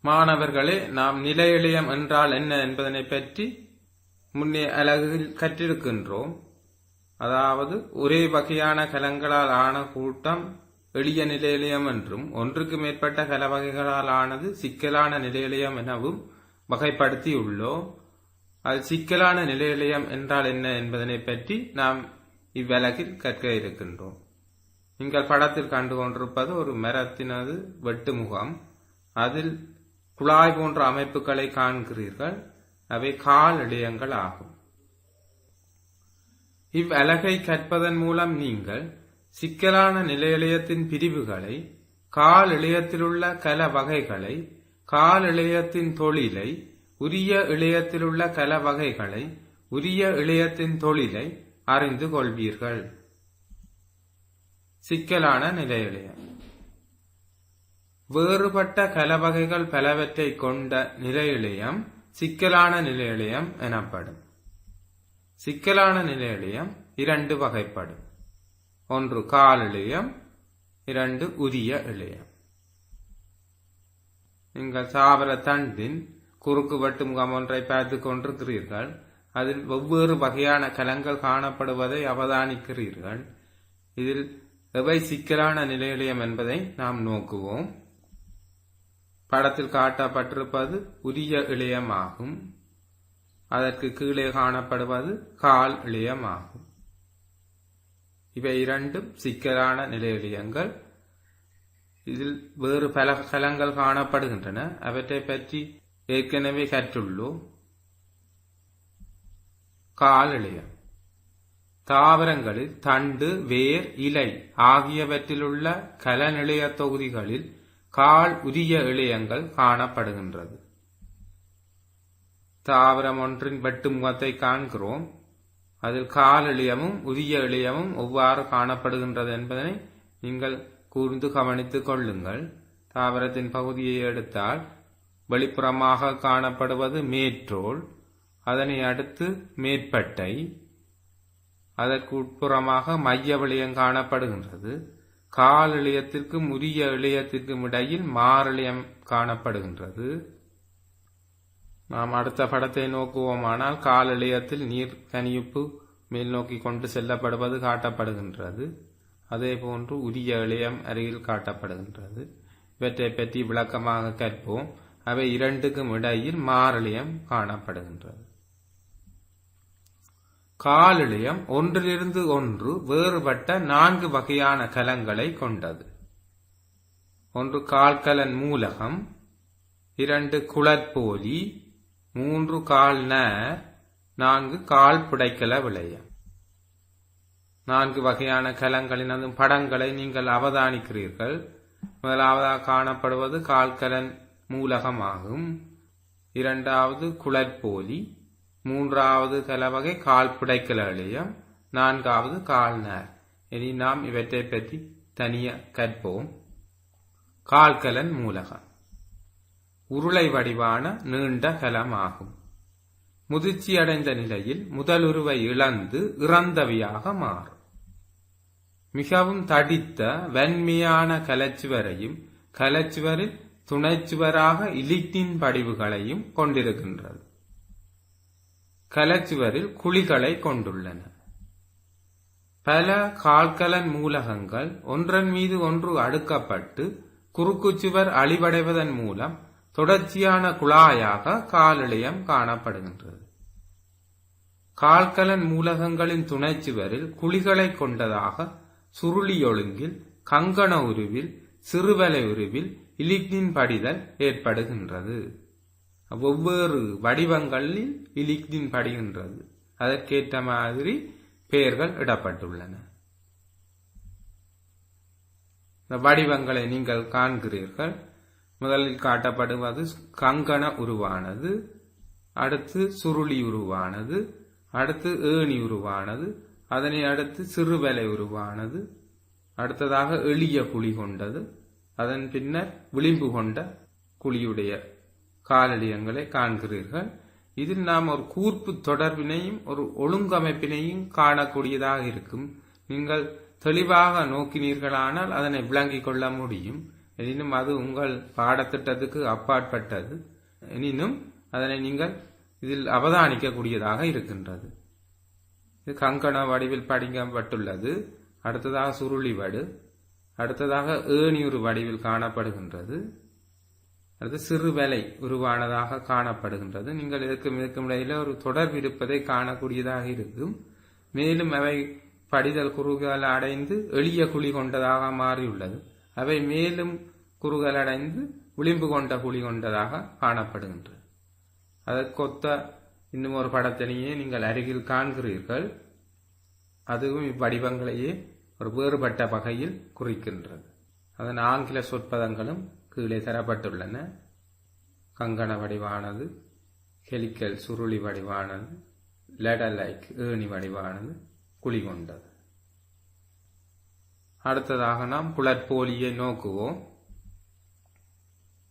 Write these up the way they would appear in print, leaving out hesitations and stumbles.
மாணவர்களே, நாம் நிலையிலியம் என்றால் என்ன என்பதனை பற்றி முன்னே அலகில் கற்றிருக்கின்றோம். அதாவது ஒரே வகையான கலங்களால் ஆன கூட்டம் எளிய நிலையிலியம் என்றும், ஒன்றுக்கு மேற்பட்ட கல வகைகளால் ஆனது சிக்கலான நிலையிலியம் எனவும் வகைப்படுத்தியுள்ளோம். அது சிக்கலான நிலையிலியம் என்றால் என்ன என்பதனை பற்றி நாம் இவ்வலகில் கற்க இருக்கின்றோம். நீங்கள் படத்தில் கண்டு கொண்டிருப்பது ஒரு மரத்தினது வெட்டுமுகம். அதில் குழாய் போன்ற அமைப்புகளை காண்கிறீர்கள். அவை கால் இழையங்கள் ஆகும். இவ்வலகை கற்பதன் மூலம் நீங்கள் சிக்கலான நிலையிலியத்தின் பிரிவுகளை, கால் இழையத்திலுள்ள கல வகைகளை, கால் இழையத்தின் தொழிலை, உரிய இழையத்திலுள்ள கல வகைகளை, உரிய இழையத்தின் தொழிலை அறிந்து கொள்வீர்கள். சிக்கலான நிலையிலியம் வேறுபட்ட கல வகைகள் பலவற்றை கொண்ட நிலையிலியம் சிக்கலான நிலையிலியம் எனப்படும். சிக்கலான நிலையிலியம் இரண்டு வகைப்படும். ஒன்று கால் இழையம், இரண்டு உரிய இழையம். நீங்கள் தாவர தண்டின் குறுக்கு வெட்டு முகம் ஒன்றை பார்த்துக் கொண்டிருக்கிறீர்கள். அதில் வெவ்வேறு வகையான கலங்கள் காணப்படுவதை அவதானிக்கிறீர்கள். இதில் எவை சிக்கலான நிலையிலியம் என்பதை நாம் நோக்குவோம். படத்தில் காட்டப்பட்டிருப்பது உரிய இழையம் ஆகும். அதற்கு கீழே காணப்படுவது கால் இழையம் ஆகும். இவை இரண்டும் சிக்கலான நிலையிலியங்கள். இதில் வேறு பல கலங்கள் காணப்படுகின்றன. அவற்றை பற்றி ஏற்கனவே கற்றுள்ளோம். கால் இழையம் தாவரங்களில் தண்டு, வேர், இலை ஆகியவற்றிலுள்ள கலநிலைய தொகுதிகளில் கால் உரிய இழையங்கள் காணப்படுகின்றது. தாவரம் ஒன்றின் வெட்டு முகத்தை காண்கிறோம். அதில் கால் இழையமும் உரிய இழையமும் எவ்வாறு காணப்படுகின்றது என்பதனை நீங்கள் கூர்ந்து கவனித்துக் கொள்ளுங்கள். தாவரத்தின் பகுதியை எடுத்தால் வெளிப்புறமாக காணப்படுவது மேற்றோல், அதனை அடுத்து மேற்பட்டை, அதற்கு உட்புறமாக மைய விளையம் காணப்படுகின்றது. கால் இழையத்திற்கும் உரிய இழையத்திற்கும் இடையில் மாறிழையம் காணப்படுகின்றது. நாம் அடுத்த படத்தை நோக்குவோமானால் கால் இழையத்தில் நீர் கனியுப்பு மேல் நோக்கி கொண்டு செல்லப்படுவது காட்டப்படுகின்றது. அதே போன்று உரிய இழையம் அருகில் காட்டப்படுகின்றது. இவற்றை பற்றி விளக்கமாக கற்போம். அவை இரண்டுக்கும் இடையில் மாறிழையம் காணப்படுகின்றது. கால் இழையம் ஒன்றிலிருந்து ஒன்று வேறுபட்ட 4 வகையான கலங்களை கொண்டது. ஒன்று கால்கலன் மூலகம், 2 குழற்போலி, 3 கால் நார், 4 கால் புடைக்கல விளையம். 4 வகையான கலங்களின் படங்களை நீங்கள் அவதானிக்கிறீர்கள். முதலாவதாக காணப்படுவது கால்கலன் மூலகமாகும். இரண்டாவது குழற்போலி, மூன்றாவது கலவகை கால் புடைக்கல இழையம், 4வது கால் நார். இனி நாம் இவற்றை பற்றி தனிய கற்போம். கால்கலன் மூலகம் உருளை வடிவான நீண்ட கலம் ஆகும். முதிர்ச்சி அடைந்த நிலையில் முதலுருவை இழந்து இறந்தவையாக மாறும். மிகவும் தடித்த வன்மையான கலச்சுவரையும் கலச்சுவரில் துணைச்சுவராக இலிக்டின் படிவுகளையும் கொண்டிருக்கின்றது. கலச்சுவரில் குழிகளை கொண்டுள்ளன. பல கால்கலன் மூலகங்கள் ஒன்றன் மீது ஒன்று அடுக்கப்பட்டு குறுக்குச்சுவர் அழிவடைவதன் மூலம் தொடர்ச்சியான குழாயாக கால் இழையம் காணப்படுகின்றது. கால்கலன் மூலகங்களின் துணைச்சுவரில் குழிகளை கொண்டதாக சுருளி ஒழுங்கில், கங்கண உருவில், சிறுவலை உருவில் இலிக்டின் படிதல் ஏற்படுகின்றது. ஒவ்வொரு வடிவங்களில் இலிக்டின் படிகின்றது. அதற்கேற்ற மாதிரி பெயர்கள் இடப்பட்டுள்ளன. இந்த வடிவங்களை நீங்கள் காண்கிறீர்கள். முதலில் காட்டப்படுவது கங்கண உருவானது, அடுத்து சுருளி உருவானது, அடுத்து ஏணி உருவானது, அதனை அடுத்து சிறுவலை உருவானது, அடுத்ததாக எளிய குழி கொண்டது, அதன் பின்னர் விளிம்பு கொண்ட குழியுடைய காலடியங்களை காண்கிறீர்கள். இதில் நாம் ஒரு கூர்ப்பு தொடர்பினையும் ஒரு ஒழுங்கமைப்பினையும் காணக்கூடியதாக இருக்கும். நீங்கள் தெளிவாக நோக்கினீர்களானால் அதனை விளங்கிக் கொள்ள முடியும். எனினும் அது உங்கள் பாடத்திட்டத்துக்கு அப்பாற்பட்டது. எனினும் அதனை நீங்கள் இதில் அவதானிக்கக்கூடியதாக இருக்கின்றது. இது கங்கண வடிவில் படிக்கப்பட்டுள்ளது. அடுத்ததாக சுருளி வடு, அடுத்ததாக ஏணியுறு வடிவில் காணப்படுகின்றது. அடுத்து சிறு வேலை உருவானதாக காணப்படுகின்றது. நீங்கள் இதற்கும் இடையில ஒரு தொடர்பு இருப்பதை காணக்கூடியதாக இருக்கும். மேலும் அவை படிதல் குறுகல் அடைந்து எளிய குழி கொண்டதாக மாறியுள்ளது. அவை மேலும் குறுகல் அடைந்து விளிம்பு கொண்ட குழி கொண்டதாக காணப்படுகின்றது. அதற்கொத்த இன்னும் ஒரு படத்தினையே நீங்கள் அருகில் காண்கிறீர்கள். அதுவும் இவ்வடிவங்களையே ஒரு வேறுபட்ட வகையில் குறிக்கின்றது. அதன் ஆங்கில சொற்பதங்களும் கீழே தரப்பட்டுள்ளன. கங்கண வடிவானது, ஹெலிக்கல் சுருளி வடிவானது, லெடலைக் ஏணி வடிவானது, குழி கொண்டது. அடுத்ததாக நாம் குளற்போலியை நோக்குவோம்.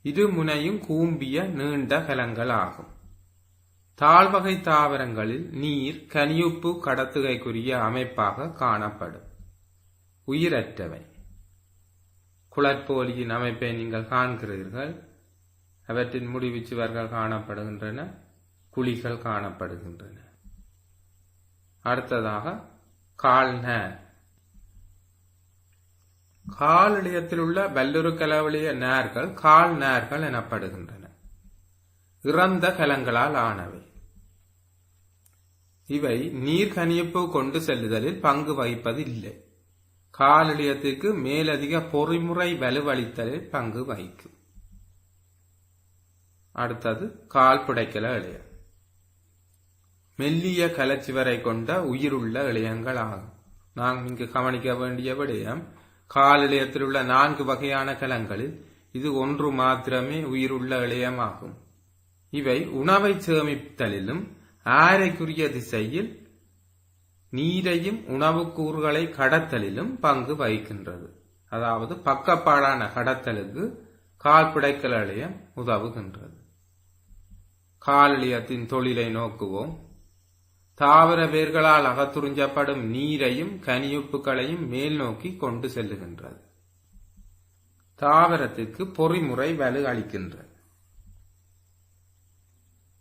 இரு முனையும் கூம்பிய நீண்ட கலங்கள் ஆகும். தாழ்வகை தாவரங்களில் நீர் கனியுப்பு கடத்துகைக்குரிய அமைப்பாக காணப்படும். உயிரற்றவை. குளற்போலியின் அமைப்பை நீங்கள் காண்கிறீர்கள். அவற்றின் முடிவுச்சுவர்கள் காணப்படுகின்றன, குழிகள் காணப்படுகின்றன. அடுத்ததாக கால்நேர். காலிழையத்தில் உள்ள வல்லுறு கலவழிய நேர்கள் கால் நேர்கள் எனப்படுகின்றன. இறந்த கலங்களால் ஆனவை. இவை நீர் கனியப்பு கொண்டு செல்லுதலில் பங்கு வகிப்பது இல்லை. காலிழையத்திற்கு மேலதிக பொறிமுறை வலுவளித்தலில் பங்கு வகிக்கும். அடுத்தது கால் புடைக்கல இழையம். மெல்லிய கலச்சிவரை கொண்ட உயிருள்ள இழையங்கள் ஆகும். நாம் இங்கு கவனிக்க வேண்டிய விடயம், கால் இழையத்தில் உள்ள 4 வகையான கலங்களில் இது ஒன்று மாத்திரமே உயிருள்ள இழையமாகும். இவை உணவை சேமித்தலிலும் ஆரைக்குரிய திசையில் நீரையும் உணவுக்கூறுகளை கடத்தலிலும் பங்கு வகிக்கின்றது. அதாவது பக்கப்பாடான கடத்தலுக்கு கால் புடைக்கல இழையம் உதவுகின்றது. காலிழையத்தின் தொழிலை நோக்குவோம். தாவர வேர்களால் அகத்துறிஞ்சப்படும் நீரையும் கனியுப்புகளையும் மேல் நோக்கி கொண்டு செல்லுகின்றது. தாவரத்திற்கு பொறிமுறை வலு அளிக்கின்றது.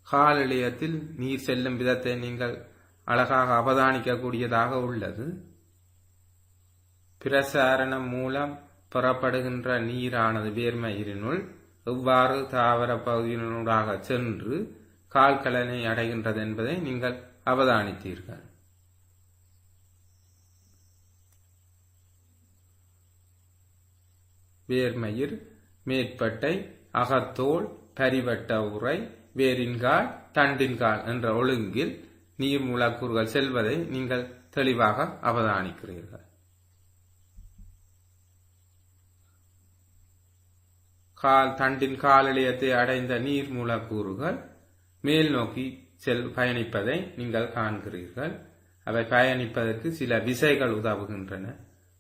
காலிழையத்தில் நீர் செல்லும் விதத்தை நீங்கள் அழகாக அவதானிக்கக்கூடியதாக உள்ளது. பிரசாரணம் மூலம் பெறப்படுகின்ற நீரானது வேர்மயிரினுள் எவ்வாறு தாவர பகுதியினூடாக சென்று கால்கலனை அடைகின்றது என்பதை நீங்கள் அவதானித்தீர்கள். வேர்மயிர், மேற்பட்டை, அகத்தோல், பரிவட்ட உறை, வேரின்கால், தண்டின்கால் என்ற ஒழுங்கில் நீர் மூலக்கூறுகள் செல்வதை நீங்கள் தெளிவாக அவதானிக்கிறீர்கள். தண்டின் காலிழையத்தை அடைந்த நீர் மூலக்கூறுகள் மேல் நோக்கி பயணிப்பதை நீங்கள் காண்கிறீர்கள். அவை பயணிப்பதற்கு சில விசைகள் உதவுகின்றன.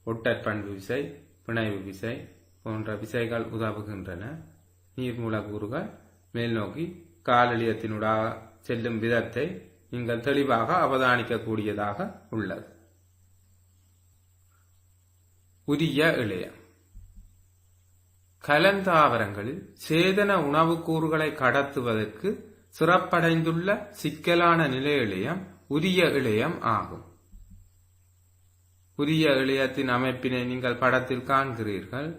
ஒட்டற்பண்பு விசை, பிணைவு விசை போன்ற விசைகள் உதவுகின்றன. நீர் மூலக்கூறுகள் மேல் நோக்கி காலிழையத்தினூடாக செல்லும் விதத்தை நீங்கள் தெளிவாக அவதானிக்கக்கூடியதாக உள்ளது. உரிய இழையம். கலந்தாவரங்களில் சேதன உணவுக்கூறுகளை கடத்துவதற்கு சிறப்படைந்துள்ள சிக்கலான நிலை இழையம் உரிய இழையம் ஆகும். உரிய இழையத்தின் அமைப்பினை நீங்கள் படத்தில் காண்கிறீர்கள்.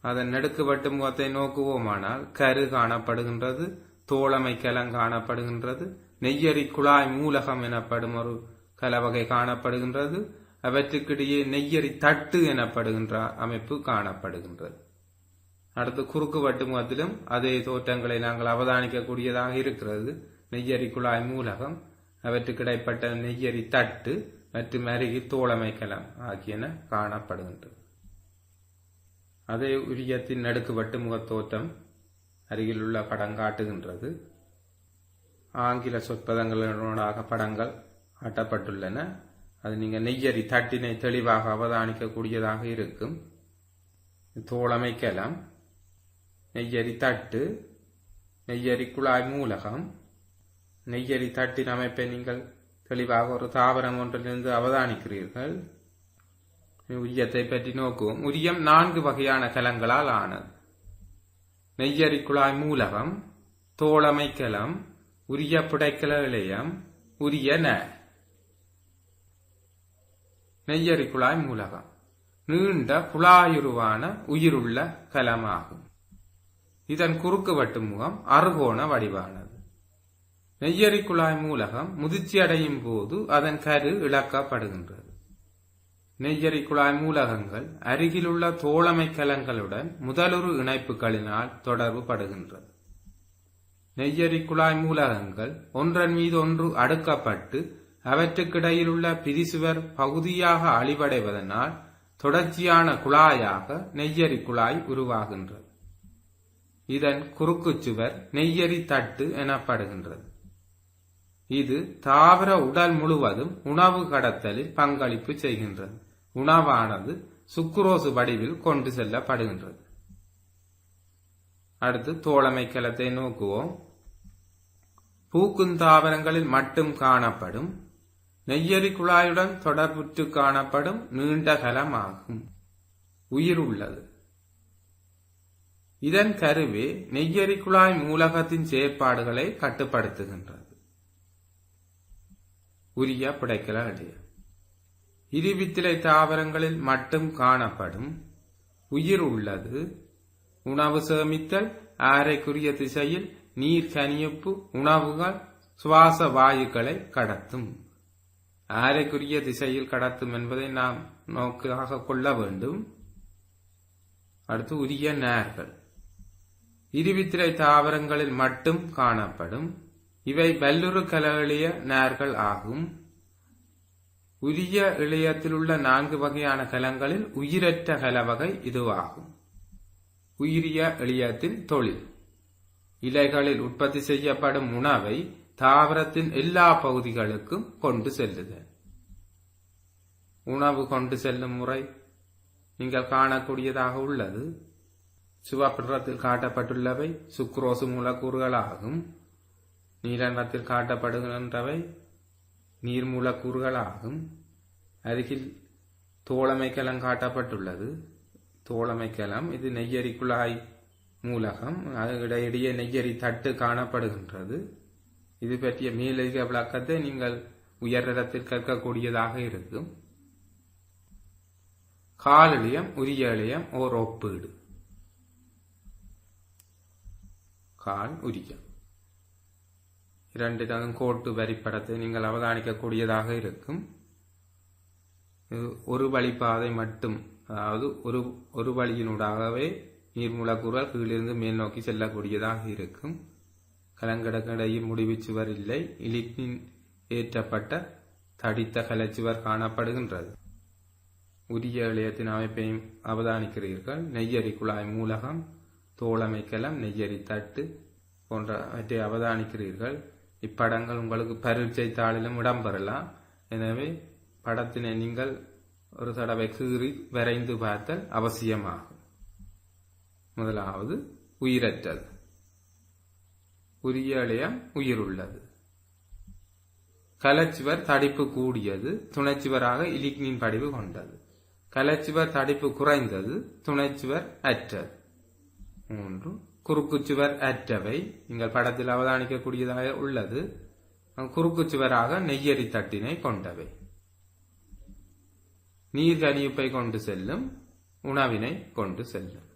அதன் நெடுக்குவட்டு முகத்தை நோக்குவோமானால் கரு காணப்படுகின்றது, தோழமை கலம் காணப்படுகின்றது, நெய்யரி குழாய் மூலகம் எனப்படும் ஒரு கலவகை காணப்படுகின்றது. அவற்றுக்கிடையே நெய்யரி தட்டு எனப்படுகின்ற அமைப்பு காணப்படுகின்றது. அடுத்து குறுக்கு வட்டு முகத்திலும் அதே தோற்றங்களை நாங்கள் அவதானிக்கக்கூடியதாக இருக்கிறது. நெய்யரி குழாய் மூலகம், அவற்றுக்கிடைப்பட்ட நெய்யரி தட்டு மற்றும் அருகில் தோழமை கலம் ஆகியன காணப்படுகின்றது. அதே உரியத்தின் நடுக்கு வட்டு முகத்தோற்றம் அருகில் உள்ள படம் காட்டுகின்றது. ஆங்கில சொற்பதங்களோடாக படங்கள் காட்டப்பட்டுள்ளன. அது நீங்கள் நெய்யரி தட்டினை தெளிவாக அவதானிக்கக்கூடியதாக இருக்கும். தோழமை கலம், நெய்யரி தட்டு, நெய்யரி குழாய் மூலகம். நெய்யரி தட்டின் அமைப்பை நீங்கள் தெளிவாக ஒரு தாவரம் ஒன்றிலிருந்து அவதானிக்கிறீர்கள். உரியத்தை பற்றி நோக்குவோம். உரியம் 4 வகையான கலங்களால் ஆனது. நெய்யரி குழாய் மூலகம், தோழமை கலம், உரிய புடைக்கல இழையம், உரிய நேர். நெய்யரி குழாய் மூலகம் நீண்ட குழாயுருவான உயிருள்ள கலமாகும். இதன் குறுக்குவட்டு முகம் அறுகோண வடிவானது. நெய்யரி குழாய் மூலகம் முதிர்ச்சி அடையும் போது அதன் கரு இழக்கப்படுகின்றது. நெய்யரி குழாய் மூலகங்கள் அருகிலுள்ள தோழமை கலங்களுடன் முதலுறு இணைப்புகளினால் தொடர்பு படுகின்றது. நெய்யரி குழாய் மூலகங்கள் ஒன்றன் மீது ஒன்று அடுக்கப்பட்டு அவற்றுக்கிடையிலுள்ள பிரிசுவர் பகுதியாக அழிவடைவதனால் தொடர்ச்சியான குழாயாக நெய்யரி குழாய் உருவாகின்றது. இதன் குறுக்குச்சுவர் நெய்யரி தட்டு எனப்படுகின்றது. இது தாவர உடல் முழுவதும் உணவு கடத்தலில் பங்களிப்பு செய்கின்றது. உணவானது சுக்குரோசு வடிவில் கொண்டு செல்லப்படுகின்றது. அடுத்து தோழமை கலத்தை நோக்குவோம். பூக்கும் தாவரங்களில் மட்டும் காணப்படும் நெய்யரி குழாயுடன் தொடர்புற்று காணப்படும் நீண்ட கலமாகும். உயிர் உள்ளது. இதன் கருவே நெய்யரி குழாய் மூலகத்தின் செயற்பாடுகளை கட்டுப்படுத்துகின்றது. உரிய புடைக்கல இழையம் இருவித்திலை தாவரங்களில் மட்டும் காணப்படும். உயிர் உள்ளது. உணவு சேமித்தல், ஆரைக்குரிய திசையில் நீர் கனியப்பு, உணவுகள், சுவாச வாயுக்களை கடத்தும். ஆரைக்குரிய திசையில் கடத்தும் என்பதை நாம் நோக்காக கொள்ள வேண்டும். அடுத்து உரிய நேர்கள் இருவித்திலை தாவரங்களில் மட்டும் காணப்படும். இவை வல்லுறு கல இழைய நேர்கள் ஆகும். உரிய இழையத்தில் உள்ள 4 வகையான கலங்களில் உயிரற்ற கலவகை இதுவாகும். உயிரிய இழையத்தின் தொழில் இலைகளில் உற்பத்தி செய்யப்படும் உணவை தாவரத்தின் எல்லா பகுதிகளுக்கும் கொண்டு செல்லுதல். உணவு கொண்டு செல்லும் முறை நீங்கள் காணக்கூடியதாக உள்ளது. சிவப்பிரத்தில் காட்டப்பட்டுள்ளவை சுக்ரோசு மூலக்கூறுகளாகும். நீலநிறத்தில் காட்டப்படுகின்றவை நீர் மூலக்கூறுகளாகும். அருகில் தோழமை கலம் காட்டப்பட்டுள்ளது. தோழமை கலம் இது நெய்யரி குழாய் மூலகம். இடையிடையே நெய்யரி தட்டு காணப்படுகின்றது. இது பற்றிய மேலதிக விளக்கத்தை நீங்கள் உயர்தரத்தில் கற்கக்கூடியதாக இருக்கும். கால் இழையம், உரிய இழையம் ஓர் ஒப்பீடு. கால் உரியம் 2 கோட்டு வரிப்படத்தை நீங்கள் அவதானிக்கக்கூடியதாக இருக்கும். ஒரு வழிப்பாதை மட்டும், அதாவது ஒரு வழியினூடாகவே நீர்மூலக்கூறுகள் கீழிருந்து மேல் நோக்கி செல்லக்கூடியதாக இருக்கும். கலங்கடக்கிடையில் முடிவுச்சுவர் இல்லை. இலிக்னின் ஏற்றப்பட்ட தடித்த கலைச்சுவர் காணப்படுகின்றது. உரிய இழையத்தின் அமைப்பையும் அவதானிக்கிறீர்கள். நெய்யரி குழாய் மூலகம், தோழமை கலம், நெய்யரி தட்டு போன்றவற்றை அவதானிக்கிறீர்கள். இப்படங்கள் உங்களுக்கு பரீட்சை தாளிலும் இடம்பெறலாம். எனவே படத்தினை நீங்கள் ஒரு தடவை கீறி வரைந்து பார்த்தல் அவசியமாகும். முதலாவது உயிரற்றது. உரிய இழையம் உயிருள்ளது. கலச்சுவர் தடிப்பு கூடியது, துணைச்சுவராக இலிக்னின் படிவு கொண்டது. கலச்சுவர் தடிப்பு குறைந்தது, துணைச்சுவர் அற்றது. 3 குறுக்குச்சுவர் அற்றவை. நீங்கள் படத்தில் அவதானிக்கக்கூடியதாக உள்ளது. குறுக்குச்சுவராக நெய்யரி தட்டினை கொண்டவை. நீர் கனியுப்பை கொண்டு செல்லும், உணவினை கொண்டு செல்லும்.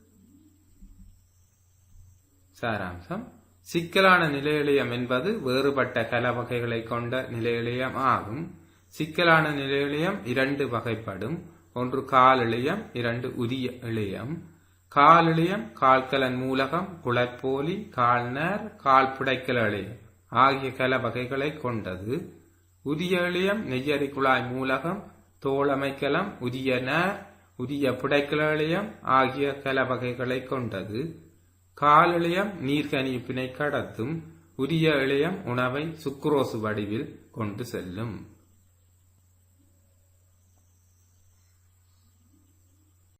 சாராம்சம்: சிக்கலான நிலையிழையம் என்பது வேறுபட்ட கல வகைகளை கொண்ட நிலையிழையம் ஆகும். சிக்கலான நிலையிழையம் 2 வகைப்படும். ஒன்று கால் இழையம், 2 உரிய இழையம். கால் இழையம் கால்கலன் மூலகம், குழைப்போலி, கால்நேர், கால் புடைக்கல இழையம் ஆகிய கல வகைகளை கொண்டது. உரிய இழையம் நெய்யரி குழாய் மூலகம், தோழமைக்கலம், உரிய நேர், உரிய புடைக்கல இழையம் ஆகிய கல வகைகளை கொண்டது. கால் இழையம் நீர்கனிப்பினை கடத்தும். உரிய இழையம் உணவை சுக்குரோசு வடிவில் கொண்டு செல்லும்.